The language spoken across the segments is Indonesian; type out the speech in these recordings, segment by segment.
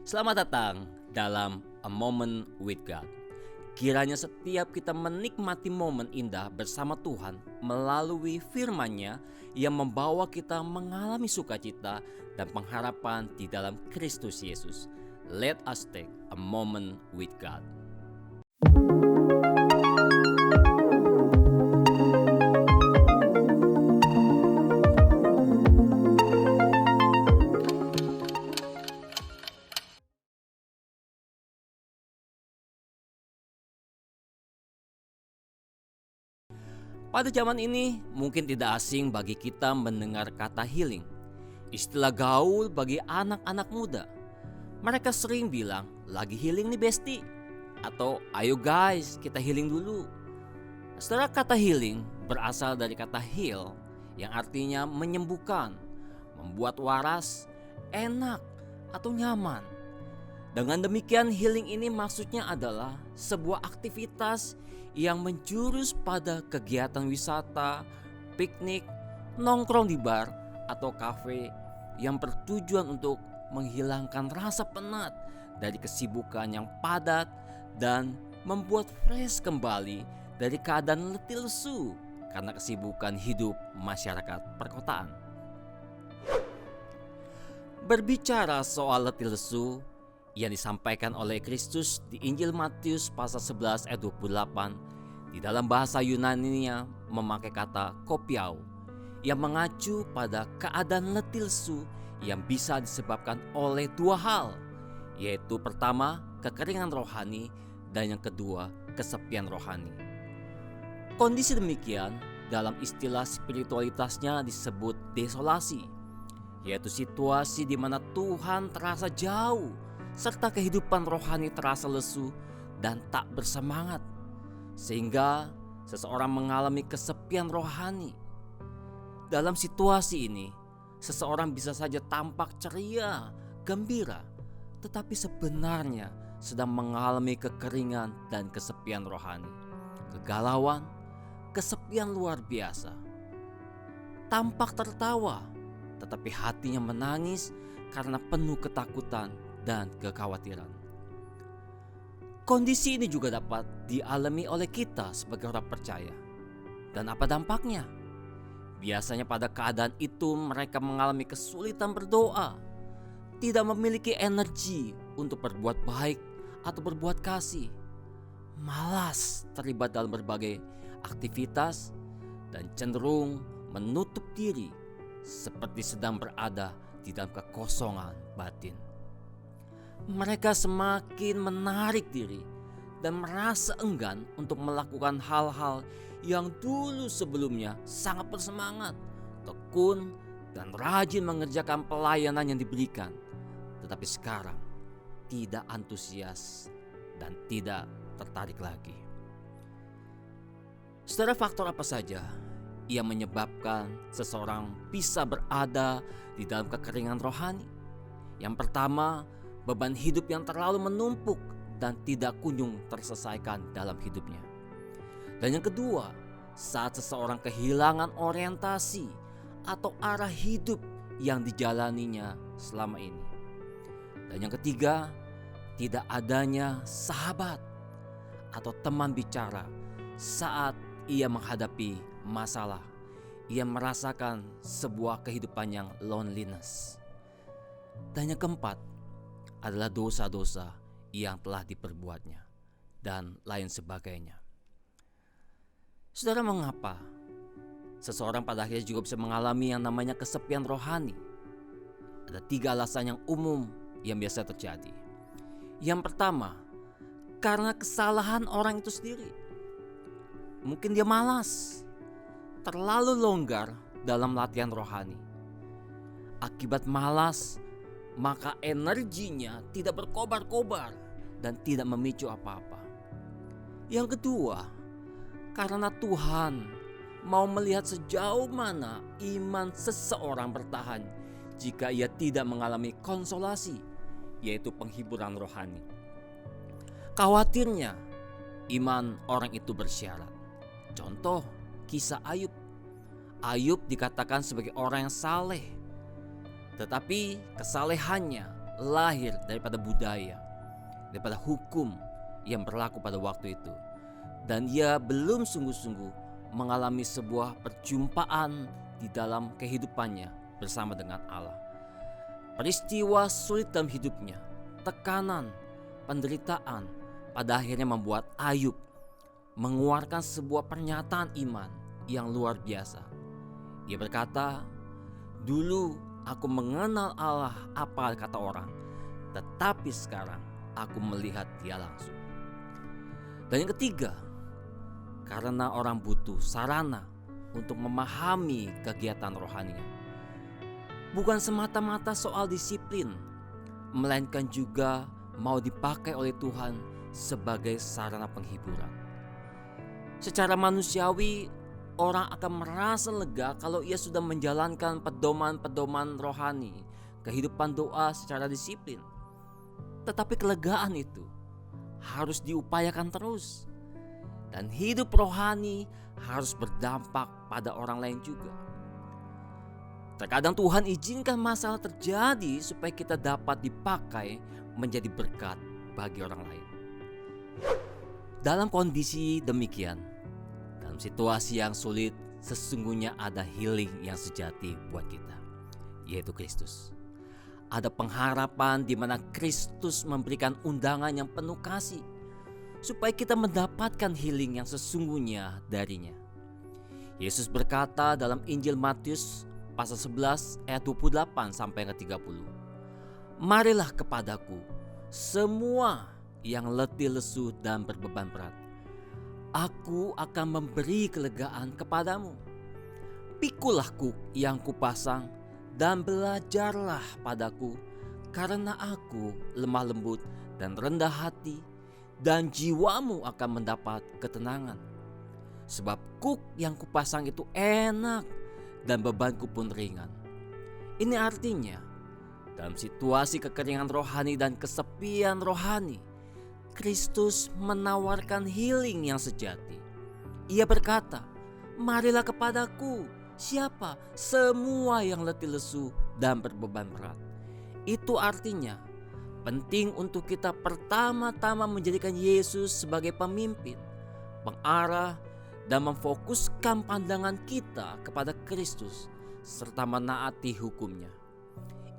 Selamat datang dalam A Moment with God. Kiranya setiap kita menikmati momen indah bersama Tuhan melalui firman-Nya yang membawa kita mengalami sukacita dan pengharapan di dalam Kristus Yesus. Let us take a moment with God. Pada zaman ini mungkin tidak asing bagi kita mendengar kata healing. Istilah gaul bagi anak-anak muda. Mereka sering bilang, lagi healing nih besti. Atau ayo guys kita healing dulu. Setelah kata healing berasal dari kata heal yang artinya menyembuhkan, membuat waras, enak, atau nyaman. Dengan demikian healing ini maksudnya adalah sebuah aktivitas yang menjurus pada kegiatan wisata, piknik, nongkrong di bar atau kafe yang bertujuan untuk menghilangkan rasa penat dari kesibukan yang padat dan membuat fresh kembali dari keadaan letih lesu karena kesibukan hidup masyarakat perkotaan. Berbicara soal letih lesu yang disampaikan oleh Kristus di Injil Matius pasal 11 ayat 28, di dalam bahasa Yunani-nya memakai kata kopiau yang mengacu pada keadaan letih lesu yang bisa disebabkan oleh dua hal, yaitu pertama kekeringan rohani dan yang kedua kesepian rohani. Kondisi demikian dalam istilah spiritualitasnya disebut desolasi, yaitu situasi di mana Tuhan terasa jauh serta kehidupan rohani terasa lesu dan tak bersemangat, sehingga seseorang mengalami kesepian rohani. Dalam situasi ini, seseorang bisa saja tampak ceria, gembira, tetapi sebenarnya sedang mengalami kekeringan dan kesepian rohani, kegalauan, kesepian luar biasa. Tampak tertawa, tetapi hatinya menangis karena penuh ketakutan dan kekhawatiran. Kondisi ini juga dapat dialami oleh kita sebagai orang percaya. Dan apa dampaknya? Biasanya pada keadaan itu mereka mengalami kesulitan berdoa, tidak memiliki energi untuk berbuat baik atau berbuat kasih, malas terlibat dalam berbagai aktivitas, dan cenderung menutup diri seperti sedang berada di dalam kekosongan batin. Mereka semakin menarik diri dan merasa enggan untuk melakukan hal-hal yang dulu sebelumnya sangat bersemangat, tekun, dan rajin mengerjakan pelayanan yang diberikan. Tetapi sekarang tidak antusias dan tidak tertarik lagi. Saudara, faktor apa saja yang menyebabkan seseorang bisa berada di dalam kekeringan rohani? Yang pertama, beban hidup yang terlalu menumpuk dan tidak kunjung terselesaikan dalam hidupnya. Dan yang kedua, saat seseorang kehilangan orientasi atau arah hidup yang dijalaninya selama ini. Dan yang ketiga, tidak adanya sahabat atau teman bicara saat ia menghadapi masalah. Ia merasakan sebuah kehidupan yang loneliness. Dan yang keempat adalah dosa-dosa yang telah diperbuatnya dan lain sebagainya. Saudara, mengapa seseorang pada akhirnya juga bisa mengalami yang namanya kesepian rohani? Ada 3 alasan yang umum yang biasa terjadi. Yang pertama, karena kesalahan orang itu sendiri. Mungkin dia malas, terlalu longgar dalam latihan rohani. Akibat malas, maka energinya tidak berkobar-kobar dan tidak memicu apa-apa. Yang kedua, karena Tuhan mau melihat sejauh mana iman seseorang bertahan jika ia tidak mengalami konsolasi, yaitu penghiburan rohani. Khawatirnya iman orang itu bersyarat. Contoh kisah Ayub. Ayub dikatakan sebagai orang yang saleh, tetapi kesalehannya lahir daripada budaya, daripada hukum yang berlaku pada waktu itu. Dan ia belum sungguh-sungguh mengalami sebuah perjumpaan di dalam kehidupannya bersama dengan Allah. Peristiwa sulit dalam hidupnya, tekanan, penderitaan, pada akhirnya membuat Ayub mengeluarkan sebuah pernyataan iman yang luar biasa. Dia berkata, "Dulu aku mengenal Allah apa kata orang, tetapi sekarang aku melihat Dia langsung." Dan yang ketiga, karena orang butuh sarana untuk memahami kegiatan rohaninya. Bukan semata-mata soal disiplin, melainkan juga mau dipakai oleh Tuhan sebagai sarana penghiburan. Secara manusiawi, orang akan merasa lega kalau ia sudah menjalankan pedoman-pedoman rohani, kehidupan doa secara disiplin. Tetapi kelegaan itu harus diupayakan terus. Dan hidup rohani harus berdampak pada orang lain juga. Terkadang Tuhan izinkan masalah terjadi supaya kita dapat dipakai menjadi berkat bagi orang lain. Dalam kondisi demikian, dalam situasi yang sulit, sesungguhnya ada healing yang sejati buat kita, yaitu Kristus. Ada pengharapan di mana Kristus memberikan undangan yang penuh kasih supaya kita mendapatkan healing yang sesungguhnya darinya. Yesus berkata dalam Injil Matius pasal 11 ayat 28 sampai ke 30. "Marilah kepadaku semua yang letih lesu dan berbeban berat. Aku akan memberi kelegaan kepadamu. Pikulah kuk yang kupasang dan belajarlah padaku, karena aku lemah lembut dan rendah hati, dan jiwamu akan mendapat ketenangan. Sebab kuk yang kupasang itu enak dan bebanku pun ringan." Ini artinya, dalam situasi kekeringan rohani dan kesepian rohani, Kristus menawarkan healing yang sejati. Ia berkata, "Marilah kepadaku." Siapa? Semua yang letih lesu dan berbeban berat. Itu artinya penting untuk kita pertama-tama menjadikan Yesus sebagai pemimpin, pengarah, dan memfokuskan pandangan kita kepada Kristus serta menaati hukumnya.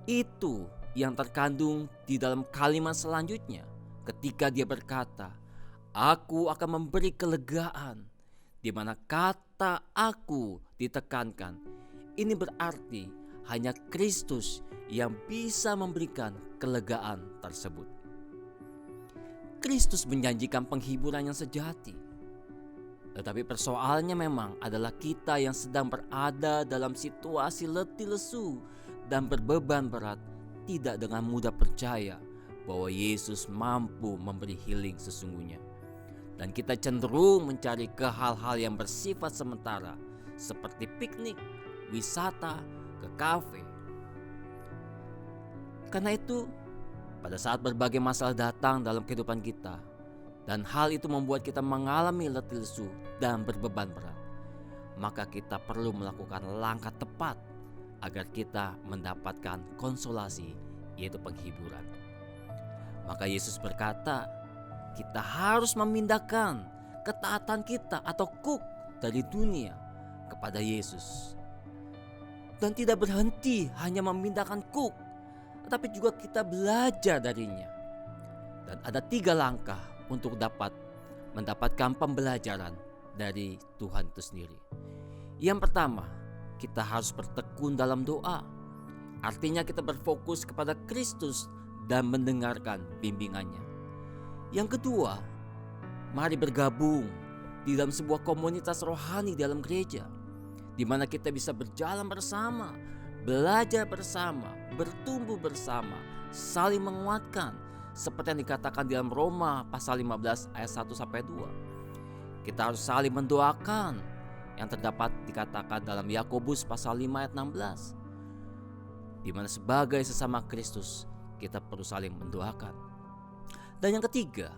Itu yang terkandung di dalam kalimat selanjutnya ketika dia berkata, "Aku akan memberi kelegaan," di mana kata "aku" ditekankan. Ini berarti hanya Kristus yang bisa memberikan kelegaan tersebut. Kristus menjanjikan penghiburan yang sejati. Tetapi persoalannya memang adalah kita yang sedang berada dalam situasi letih lesu dan berbeban berat tidak dengan mudah percaya bahwa Yesus mampu memberi healing sesungguhnya. Dan kita cenderung mencari ke hal-hal yang bersifat sementara, seperti piknik, wisata, ke kafe. Karena itu, pada saat berbagai masalah datang dalam kehidupan kita, dan hal itu membuat kita mengalami letih lesu dan berbeban berat, maka kita perlu melakukan langkah tepat agar kita mendapatkan konsolasi, yaitu penghiburan. Maka Yesus berkata, kita harus memindahkan ketaatan kita atau kuk dari dunia kepada Yesus. Dan tidak berhenti hanya memindahkan kuk, tetapi juga kita belajar darinya. Dan ada 3 langkah untuk dapat mendapatkan pembelajaran dari Tuhan itu sendiri. Yang pertama, kita harus bertekun dalam doa. Artinya kita berfokus kepada Kristus dan mendengarkan bimbingannya. Yang kedua, mari bergabung di dalam sebuah komunitas rohani dalam gereja, di mana kita bisa berjalan bersama, belajar bersama, bertumbuh bersama, saling menguatkan, seperti yang dikatakan dalam Roma pasal 15 ayat 1-2. Kita harus saling mendoakan yang terdapat dikatakan dalam Yakobus pasal 5 ayat 16, di mana sebagai sesama Kristus kita perlu saling mendoakan. Dan yang ketiga,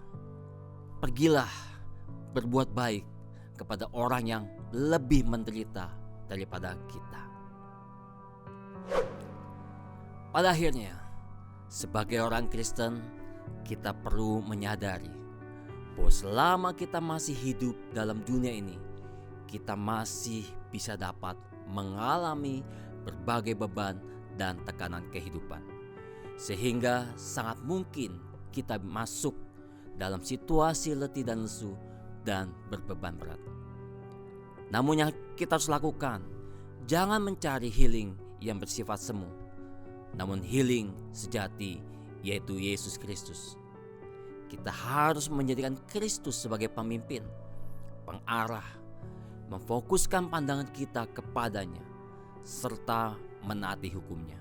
pergilah berbuat baik kepada orang yang lebih menderita daripada kita. Pada akhirnya, Sebagai orang Kristen, kita perlu menyadari bahwa selama kita masih hidup dalam dunia ini, kita masih bisa dapat mengalami berbagai beban dan tekanan kehidupan. Sehingga sangat mungkin kita masuk dalam situasi letih dan lesu dan berbeban berat. Namun yang kita harus lakukan, jangan mencari healing yang bersifat semu, namun healing sejati, yaitu Yesus Kristus. Kita harus menjadikan Kristus sebagai pemimpin, pengarah, memfokuskan pandangan kita kepadanya, serta menaati hukumnya.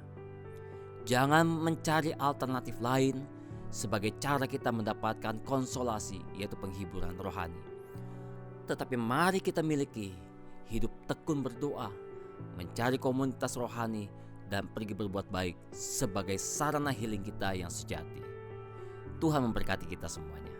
Jangan mencari alternatif lain sebagai cara kita mendapatkan konsolasi, yaitu penghiburan rohani. Tetapi mari kita miliki hidup tekun berdoa, mencari komunitas rohani, dan pergi berbuat baik sebagai sarana healing kita yang sejati. Tuhan memberkati kita semuanya.